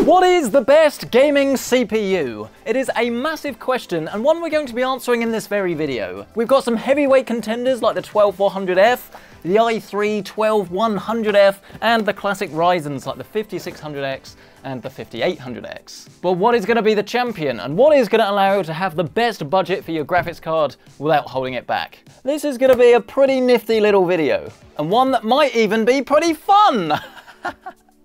What is the best gaming CPU? It is a massive question and one we're going to be answering in this very video. We've got some heavyweight contenders like the 12400F, the i3-12100F, and the classic Ryzens like the 5600X and the 5800X. But what is going to be the champion and what is going to allow you to have the best budget for your graphics card without holding it back? This is going to be a pretty nifty little video and one that might even be pretty fun.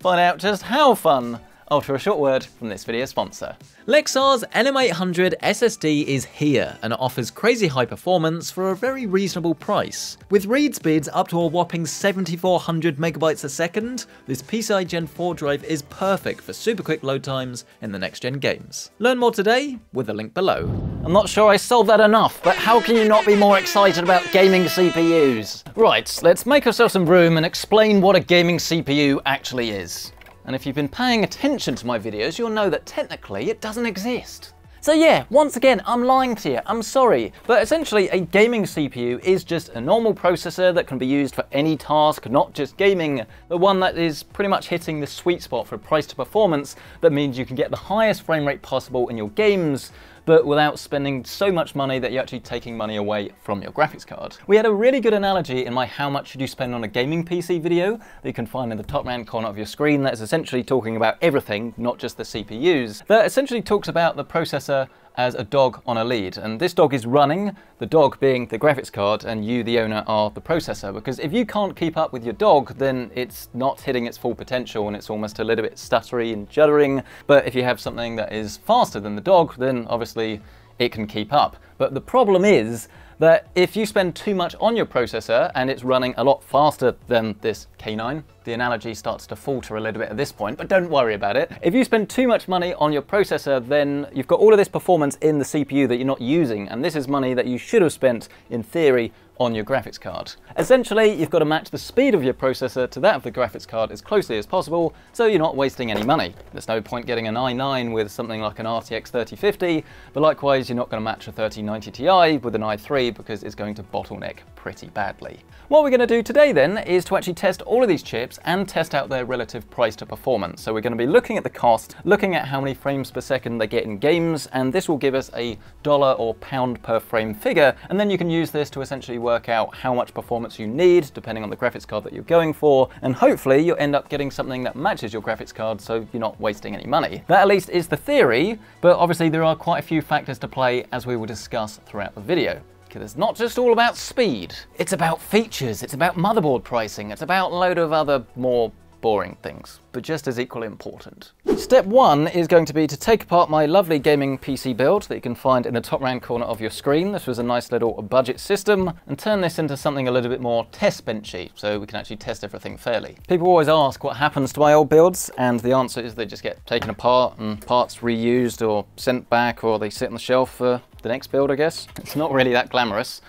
Find out just how fun after a short word from this video's sponsor. Lexar's NM800 SSD is here and it offers crazy high performance for a very reasonable price. With read speeds up to a whopping 7400 megabytes a second, this PCI Gen 4 drive is perfect for super quick load times in the next gen games. Learn more today with the link below. I'm not sure I solved that enough, but how can you not be more excited about gaming CPUs? Right, let's make ourselves some room and explain what a gaming CPU actually is. And if you've been paying attention to my videos, you'll know that technically it doesn't exist. So yeah, once again, I'm lying to you, I'm sorry. But essentially a gaming CPU is just a normal processor that can be used for any task, not just gaming, but one that is pretty much hitting the sweet spot for price to performance. That means you can get the highest frame rate possible in your games, but without spending so much money that you're actually taking money away from your graphics card. We had a really good analogy in my how much should you spend on a gaming PC video that you can find in the top right corner of your screen that is essentially talking about everything, not just the CPUs. That essentially talks about the processor as a dog on a lead, and this dog is running, the dog being the graphics card and you, the owner, are the processor, because if you can't keep up with your dog, then it's not hitting its full potential and it's almost a little bit stuttery and juddering. But if you have something that is faster than the dog, then obviously it can keep up. But the problem is that if you spend too much on your processor and it's running a lot faster than this K9, the analogy starts to falter a little bit at this point, but don't worry about it. If you spend too much money on your processor, then you've got all of this performance in the CPU that you're not using, and this is money that you should have spent, in theory, on your graphics card. Essentially, you've got to match the speed of your processor to that of the graphics card as closely as possible, so you're not wasting any money. There's no point getting an i9 with something like an RTX 3050, but likewise, you're not going to match a 3090 Ti with an i3 because it's going to bottleneck pretty badly. What we're going to do today then is to actually test all of these chips and test out their relative price to performance. So we're going to be looking at the cost, looking at how many frames per second they get in games, and this will give us a dollar or pound per frame figure, and then you can use this to essentially work out how much performance you need depending on the graphics card that you're going for, and hopefully you'll end up getting something that matches your graphics card so you're not wasting any money. That at least is the theory, but obviously there are quite a few factors to play as we will discuss throughout the video. It's not just all about speed, it's about features, it's about motherboard pricing, it's about a load of other more boring things, but just as equally important. Step one is going to be to take apart my lovely gaming PC build that you can find in the top right corner of your screen. This was a nice little budget system, and turn this into something a little bit more test benchy so we can actually test everything fairly. People always ask what happens to my old builds, and the answer is they just get taken apart and parts reused or sent back, or they sit on the shelf for the next build, I guess. It's not really that glamorous,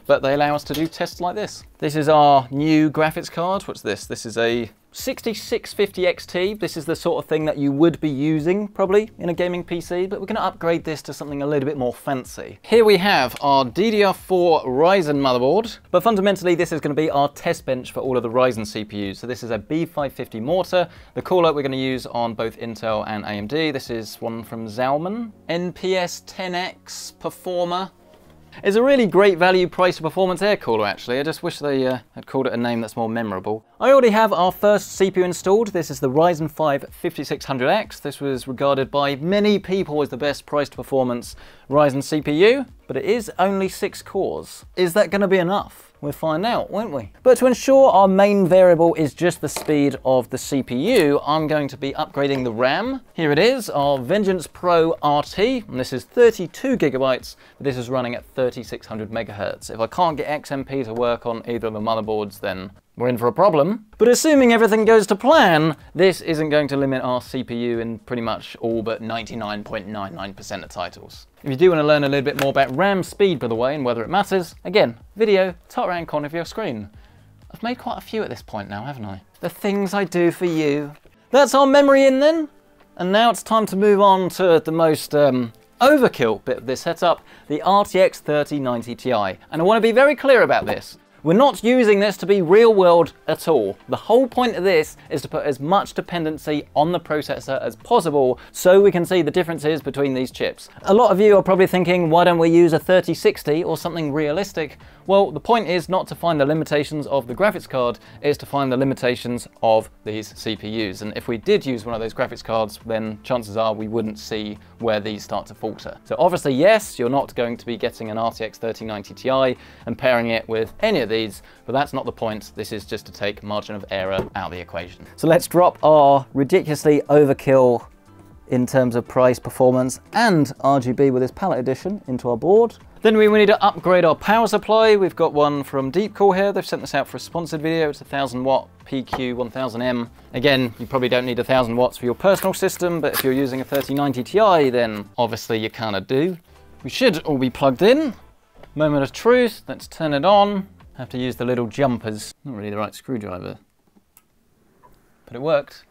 but they allow us to do tests like this. This is our new graphics card. What's this? This is a 6650 XT. This is the sort of thing that you would be using probably in a gaming PC, but we're going to upgrade this to something a little bit more fancy. Here we have our DDR4 Ryzen motherboard, but fundamentally this is going to be our test bench for all of the Ryzen CPUs. So this is a B550 mortar. The cooler we're going to use on both Intel and AMD. This is one from Zalman. NPS 10X Performer. It's a really great value price to performance air cooler actually. I just wish they had called it a name that's more memorable. I already have our first CPU installed. This is the Ryzen 5 5600X. This was regarded by many people as the best price to performance Ryzen CPU, but it is only 6 cores. Is that going to be enough? We'll find out, won't we? But to ensure our main variable is just the speed of the CPU, I'm going to be upgrading the RAM. Here it is, our Vengeance Pro RT, and this is 32 gigabytes, but this is running at 3600 megahertz. If I can't get XMP to work on either of the motherboards, then we're in for a problem. But assuming everything goes to plan, this isn't going to limit our CPU in pretty much all but 99.99% of titles. If you do want to learn a little bit more about RAM speed, by the way, and whether it matters, again, video, top right corner of your screen. I've made quite a few at this point now, haven't I? The things I do for you. That's our memory in then. And now it's time to move on to the most overkill bit of this setup, the RTX 3090 Ti. And I want to be very clear about this. We're not using this to be real world at all. The whole point of this is to put as much dependency on the processor as possible so we can see the differences between these chips. A lot of you are probably thinking, why don't we use a 3060 or something realistic? Well, the point is not to find the limitations of the graphics card, it's to find the limitations of these CPUs. And if we did use one of those graphics cards, then chances are we wouldn't see where these start to falter. So obviously, yes, you're not going to be getting an RTX 3090 Ti and pairing it with any of these, but that's not the point. This is just to take margin of error out of the equation. So let's drop our ridiculously overkill in terms of price, performance, and RGB with this palette edition into our board. Then we need to upgrade our power supply. We've got one from Deepcool here. They've sent this out for a sponsored video. It's a 1000 watt PQ1000M. Again, you probably don't need 1000 watts for your personal system, but if you're using a 3090 Ti, then obviously you kind of do. We should all be plugged in. Moment of truth, let's turn it on. Have to use the little jumpers. Not really the right screwdriver, but it worked.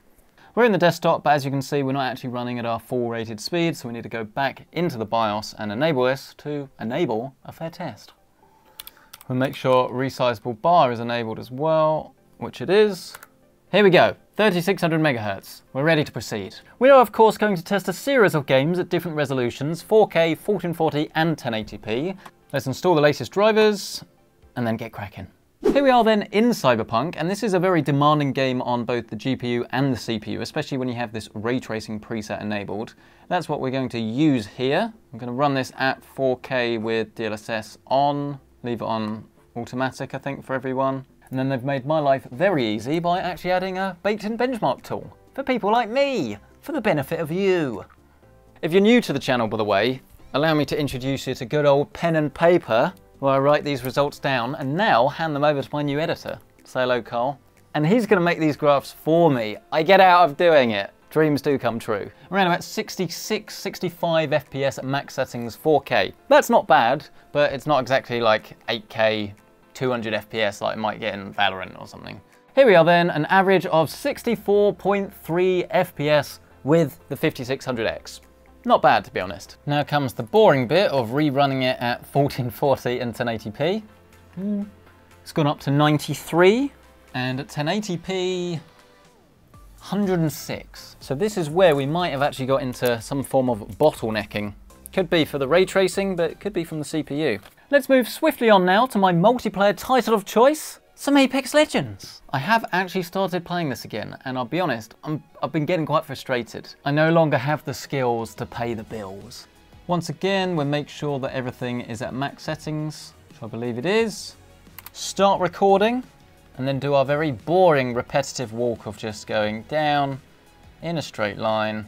We're in the desktop, but as you can see, we're not actually running at our full rated speed, so we need to go back into the BIOS and enable this to enable a fair test. We'll make sure resizable bar is enabled as well, which it is. Here we go, 3600 megahertz. We're ready to proceed. We are of course going to test a series of games at different resolutions, 4K, 1440 and 1080p. Let's install the latest drivers and then get cracking. Here we are then in Cyberpunk, and this is a very demanding game on both the GPU and the CPU, especially when you have this ray tracing preset enabled. That's what we're going to use here. I'm going to run this at 4K with DLSS on, leave it on automatic I think for everyone. And then they've made my life very easy by actually adding a baked-in benchmark tool for people like me, for the benefit of you. If you're new to the channel, by the way, allow me to introduce you to good old pen and paper, where I write these results down and now hand them over to my new editor. Say hello, Carl. And he's going to make these graphs for me. I get out of doing it. Dreams do come true. Around about 66, 65 FPS at max settings, 4K. That's not bad, but it's not exactly like 8K, 200 FPS like I might get in Valorant or something. Here we are then, an average of 64.3 FPS with the 5600X. Not bad, to be honest. Now comes the boring bit of rerunning it at 1440 and 1080p. It's gone up to 93, and at 1080p, 106. So this is where we might have actually got into some form of bottlenecking. Could be for the ray tracing, but it could be from the CPU. Let's move swiftly on now to my multiplayer title of choice, some Apex Legends. I have actually started playing this again, and I'll be honest, I've been getting quite frustrated. I no longer have the skills to pay the bills. Once again, we'll make sure that everything is at max settings, which I believe it is. Start recording, and then do our very boring repetitive walk of just going down in a straight line,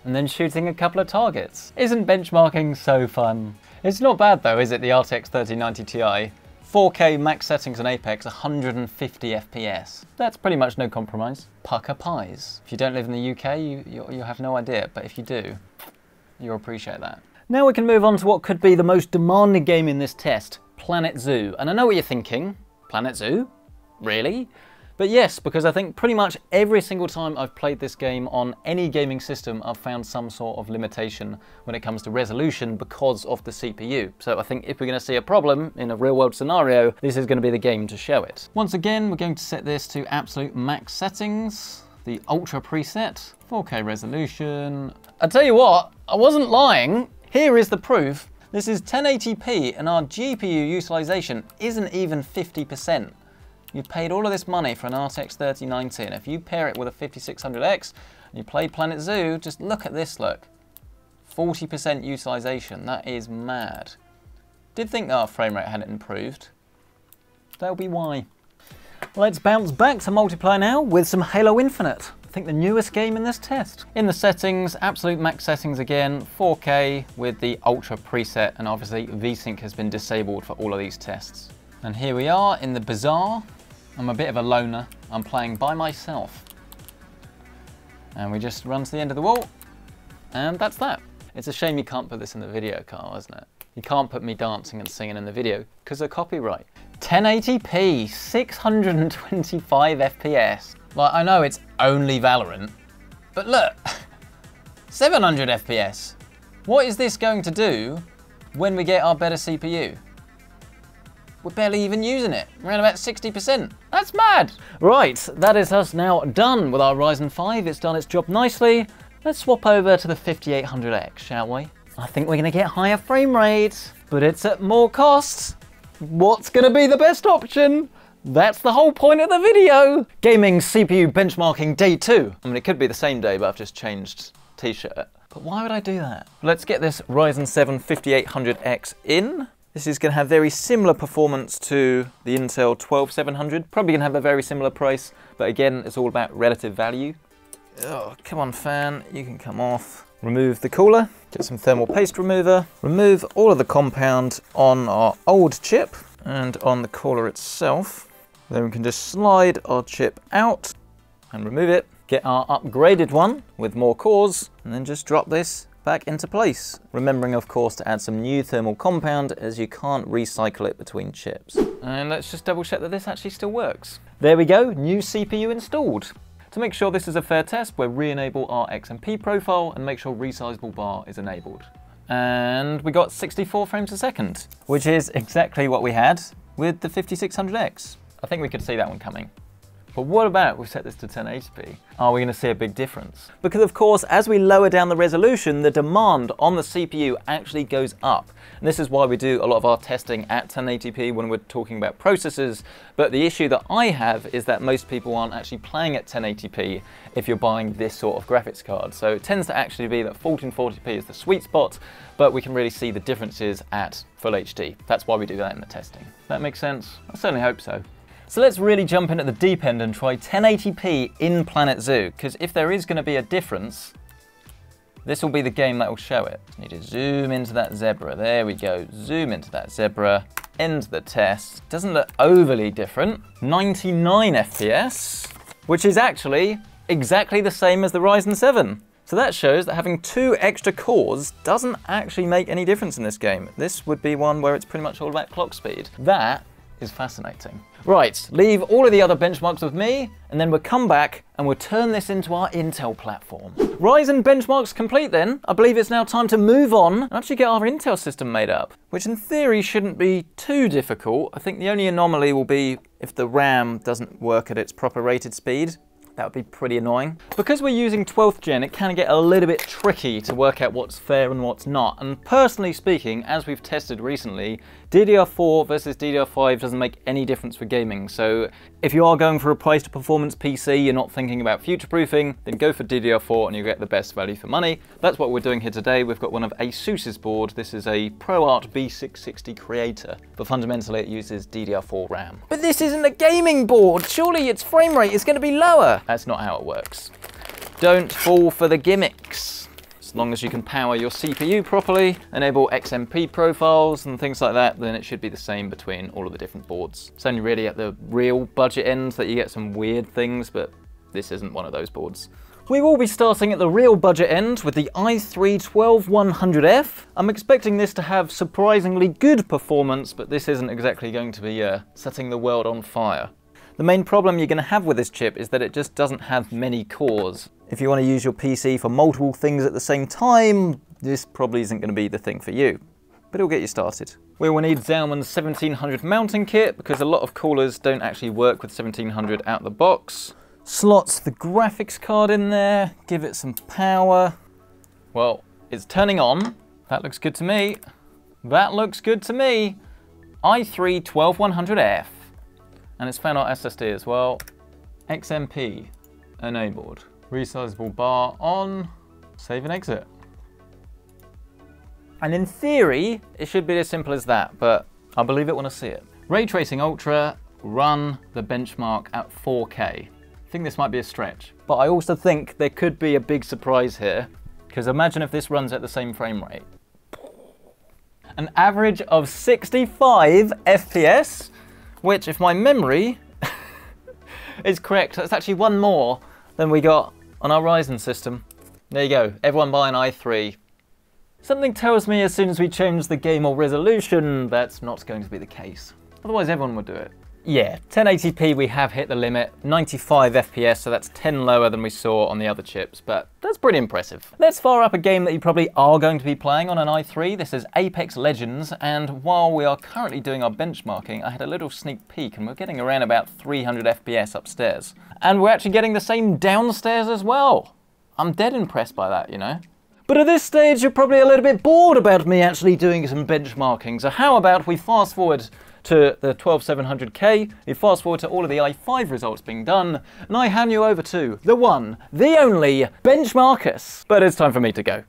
and then shooting a couple of targets. Isn't benchmarking so fun? It's not bad though, is it, the RTX 3090 Ti? 4K max settings on Apex, 150 FPS. That's pretty much no compromise. Pucker pies. If you don't live in the UK, you have no idea, but if you do, you'll appreciate that. Now we can move on to what could be the most demanding game in this test, Planet Zoo. And I know what you're thinking, Planet Zoo? Really? But yes, because I think pretty much every single time I've played this game on any gaming system, I've found some sort of limitation when it comes to resolution because of the CPU. So I think if we're going to see a problem in a real world scenario, this is going to be the game to show it. Once again, we're going to set this to absolute max settings, the ultra preset, 4K resolution. I tell you what, I wasn't lying. Here is the proof. This is 1080p and our GPU utilization isn't even 50%. You've paid all of this money for an RTX 3090, and if you pair it with a 5600X and you play Planet Zoo, just look at this, look. 40% utilization, that is mad. Did think that our frame rate hadn't improved. That'll be why. Let's bounce back to multiplayer now with some Halo Infinite. I think the newest game in this test. In the settings, absolute max settings again, 4K with the Ultra preset, and obviously VSync has been disabled for all of these tests. And here we are in the bazaar. I'm a bit of a loner. I'm playing by myself. And we just run to the end of the wall, and that's that. It's a shame you can't put this in the video, Carl, isn't it? You can't put me dancing and singing in the video because of copyright. 1080p, 625 FPS. Like, I know it's only Valorant, but look, 700 FPS. What is this going to do when we get our better CPU? we're barely even using it. We're around about 60%. That's mad. Right, that is us now done with our Ryzen 5. It's done its job nicely. Let's swap over to the 5800X, shall we? I think we're gonna get higher frame rates, but it's at more costs. What's gonna be the best option? That's the whole point of the video. Gaming CPU benchmarking day 2. I mean, it could be the same day, but I've just changed t-shirt. But why would I do that? Let's get this Ryzen 7 5800X in. This is going to have very similar performance to the Intel 12700. Probably going to have a very similar price, but again, it's all about relative value. Oh, come on, fan, you can come off. Remove the cooler, get some thermal paste remover, remove all of the compound on our old chip and on the cooler itself. Then we can just slide our chip out and remove it. Get our upgraded one with more cores, and then just drop this back into place. Remembering, of course, to add some new thermal compound, as you can't recycle it between chips. And let's just double check that this actually still works. There we go, new CPU installed. To make sure this is a fair test, we'll re-enable our XMP profile and make sure resizable bar is enabled. And we got 64 frames a second, which is exactly what we had with the 5600X. I think we could see that one coming. But what about if we set this to 1080p? Are we going to see a big difference? Because of course, as we lower down the resolution, the demand on the CPU actually goes up. And this is why we do a lot of our testing at 1080p when we're talking about processors. But the issue that I have is that most people aren't actually playing at 1080p if you're buying this sort of graphics card. So it tends to actually be that 1440p is the sweet spot, but we can really see the differences at full HD. That's why we do that in the testing. That makes sense? I certainly hope so. So let's really jump in at the deep end and try 1080p in Planet Zoo, because if there is going to be a difference, this will be the game that will show it. Just need to zoom into that zebra. There we go. Zoom into that zebra. End the test. Doesn't look overly different. 99 FPS, which is actually exactly the same as the Ryzen 7. So that shows that having 2 extra cores doesn't actually make any difference in this game. This would be one where it's pretty much all about clock speed. That is fascinating. Right, leave all of the other benchmarks with me, and then we'll come back and we'll turn this into our Intel platform. Ryzen benchmarks complete then. I believe it's now time to move on and actually get our Intel system made up, which in theory shouldn't be too difficult. I think the only anomaly will be if the RAM doesn't work at its proper rated speed. That would be pretty annoying. Because we're using 12th gen, it can get a little bit tricky to work out what's fair and what's not. And personally speaking, as we've tested recently, DDR4 versus DDR5 doesn't make any difference for gaming. So if you are going for a price to performance PC, you're not thinking about future-proofing, then go for DDR4 and you get the best value for money. That's what we're doing here today. We've got one of ASUS's board. This is a ProArt B660 Creator, but fundamentally it uses DDR4 RAM. But this isn't a gaming board. Surely its frame rate is going to be lower. That's not how it works. Don't fall for the gimmicks. As long as you can power your CPU properly, enable XMP profiles and things like that, then it should be the same between all of the different boards. It's only really at the real budget end that you get some weird things, but this isn't one of those boards. We will be starting at the real budget end with the i3-12100F. I'm expecting this to have surprisingly good performance, but this isn't exactly going to be setting the world on fire. The main problem you're going to have with this chip is that it just doesn't have many cores. If you want to use your PC for multiple things at the same time, this probably isn't going to be the thing for you, but it'll get you started. We will need Zalman's 1700 mounting kit because a lot of coolers don't actually work with 1700 out the box. Slots the graphics card in there, give it some power. Well, it's turning on. That looks good to me. That looks good to me. i3-12100F. And it's fan out SSD as well. XMP enabled. Resizable bar on. Save and exit. And in theory, it should be as simple as that, but I'll believe it when I see it. Ray Tracing Ultra, run the benchmark at 4K. I think this might be a stretch, but I also think there could be a big surprise here, because imagine if this runs at the same frame rate. An average of 65 FPS, which, if my memory is correct, that's actually one more than we got on our Ryzen system. There you go, everyone buy an i3. Something tells me as soon as we change the game or resolution, that's not going to be the case. Otherwise everyone would do it. Yeah, 1080p we have hit the limit, 95 FPS, so that's 10 lower than we saw on the other chips, but that's pretty impressive. Let's fire up a game that you probably are going to be playing on an i3. This is Apex Legends, and while we are currently doing our benchmarking, I had a little sneak peek and we're getting around about 300 FPS upstairs. And we're actually getting the same downstairs as well. I'm dead impressed by that, you know. But at this stage, you're probably a little bit bored about me actually doing some benchmarking, so how about we fast forward to the 12700K, you fast forward to all of the i5 results being done, and I hand you over to the one, the only, Benchmarkus. But it's time for me to go.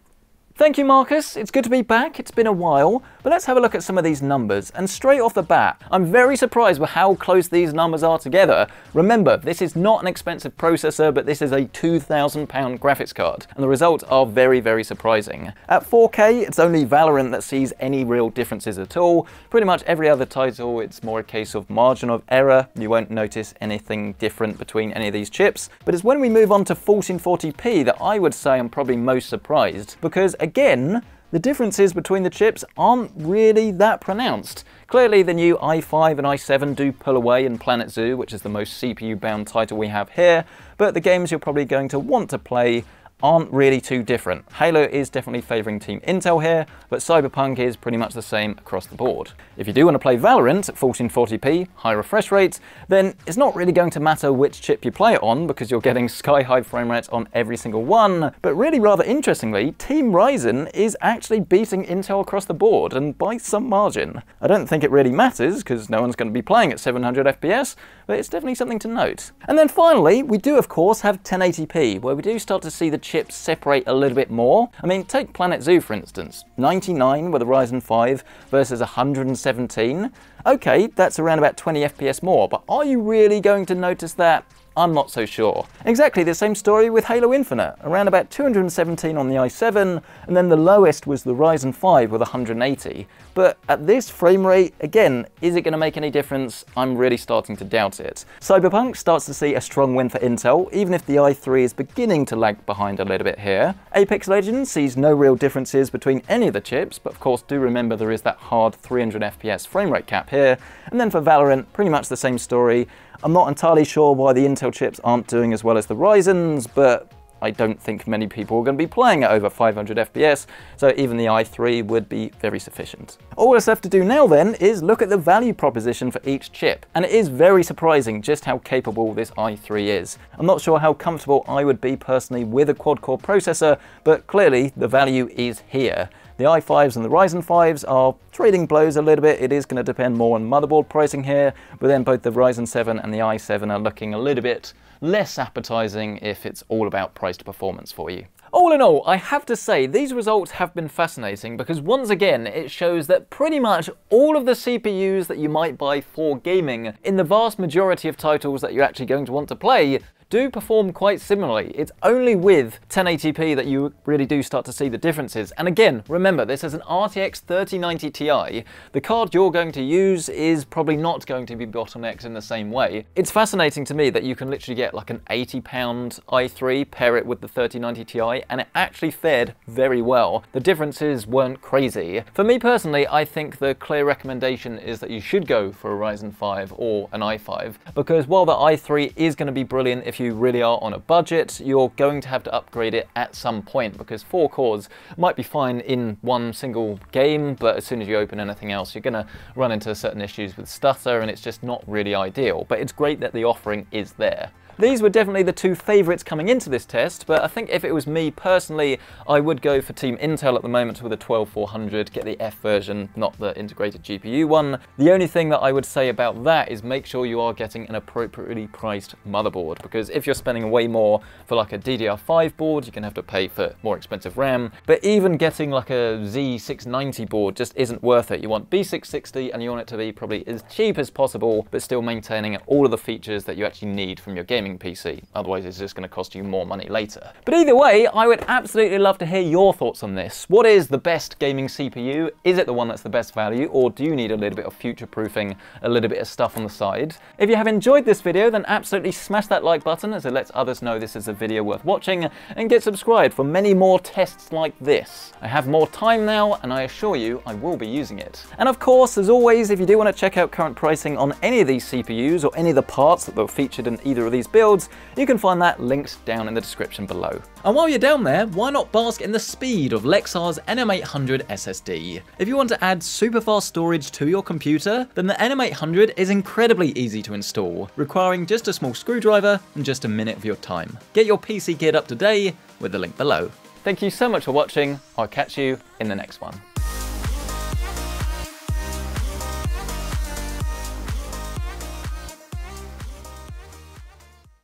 Thank you, Marcus. It's good to be back. It's been a while, but let's have a look at some of these numbers. And straight off the bat, I'm very surprised with how close these numbers are together. Remember, this is not an expensive processor, but this is a £2,000 graphics card, and the results are very, very surprising. At 4K, it's only Valorant that sees any real differences at all. Pretty much every other title, it's more a case of margin of error. You won't notice anything different between any of these chips. But it's when we move on to 1440p that I would say I'm probably most surprised, because again, the differences between the chips aren't really that pronounced. Clearly the new i5 and i7 do pull away in Planet Zoo, which is the most CPU-bound title we have here, but the games you're probably going to want to play aren't really too different. Halo is definitely favouring Team Intel here, but Cyberpunk is pretty much the same across the board. If you do want to play Valorant at 1440p, high refresh rates, then it's not really going to matter which chip you play it on because you're getting sky-high frame rates on every single one. But really rather interestingly, Team Ryzen is actually beating Intel across the board, and by some margin. I don't think it really matters because no one's going to be playing at 700 FPS, but it's definitely something to note. And then finally, we do of course have 1080p, where we do start to see the chips separate a little bit more. I mean, take Planet Zoo for instance, 99 with a Ryzen 5 versus 117. Okay, that's around about 20 FPS more, but are you really going to notice that? I'm not so sure. Exactly the same story with Halo Infinite, around about 217 on the i7, and then the lowest was the Ryzen 5 with 180. But at this frame rate, again, is it going to make any difference? I'm really starting to doubt it. Cyberpunk starts to see a strong win for Intel, even if the i3 is beginning to lag behind a little bit here. Apex Legends sees no real differences between any of the chips, but of course do remember there is that hard 300 FPS frame rate cap here. And then for Valorant, pretty much the same story. I'm not entirely sure why the Intel chips aren't doing as well as the Ryzen's, but I don't think many people are going to be playing at over 500 FPS, so even the i3 would be very sufficient. All that's left to do now then is look at the value proposition for each chip, and it is very surprising just how capable this i3 is. I'm not sure how comfortable I would be personally with a quad-core processor, but clearly the value is here. The i5s and the Ryzen 5s are trading blows a little bit. It is going to depend more on motherboard pricing here, but then both the Ryzen 7 and the i7 are looking a little bit less appetizing if it's all about price to performance for you. All in all, I have to say these results have been fascinating because once again it shows that pretty much all of the CPUs that you might buy for gaming in the vast majority of titles that you're actually going to want to play do perform quite similarly. It's only with 1080p that you really do start to see the differences. And again, remember, this is an RTX 3090 Ti. The card you're going to use is probably not going to be bottlenecked in the same way. It's fascinating to me that you can literally get like an £80 i3, pair it with the 3090 Ti, and it actually fared very well. The differences weren't crazy. For me personally, I think the clear recommendation is that you should go for a Ryzen 5 or an i5, because while the i3 is going to be brilliant if you really are on a budget, you're going to have to upgrade it at some point because 4 cores might be fine in one single game, but as soon as you open anything else, you're going to run into certain issues with stutter and it's just not really ideal. But it's great that the offering is there. These were definitely the two favourites coming into this test, but I think if it was me personally, I would go for Team Intel at the moment with a 12400, get the F version, not the integrated GPU one. The only thing that I would say about that is make sure you are getting an appropriately priced motherboard, because if you're spending way more for like a DDR5 board, you're going to have to pay for more expensive RAM, but even getting like a Z690 board just isn't worth it. You want B660 and you want it to be probably as cheap as possible, but still maintaining all of the features that you actually need from your gaming gaming PC. Otherwise, it's just going to cost you more money later. But either way, I would absolutely love to hear your thoughts on this. What is the best gaming CPU? Is it the one that's the best value, or do you need a little bit of future-proofing, a little bit of stuff on the side? If you have enjoyed this video, then absolutely smash that like button as it lets others know this is a video worth watching, and get subscribed for many more tests like this. I have more time now, and I assure you I will be using it. And of course, as always, if you do want to check out current pricing on any of these CPUs or any of the parts that were featured in either of these builds, you can find that linked down in the description below. And while you're down there, why not bask in the speed of Lexar's NM800 SSD? If you want to add super fast storage to your computer, then the NM800 is incredibly easy to install, requiring just a small screwdriver and just a minute of your time. Get your PC geared up today with the link below. Thank you so much for watching. I'll catch you in the next one.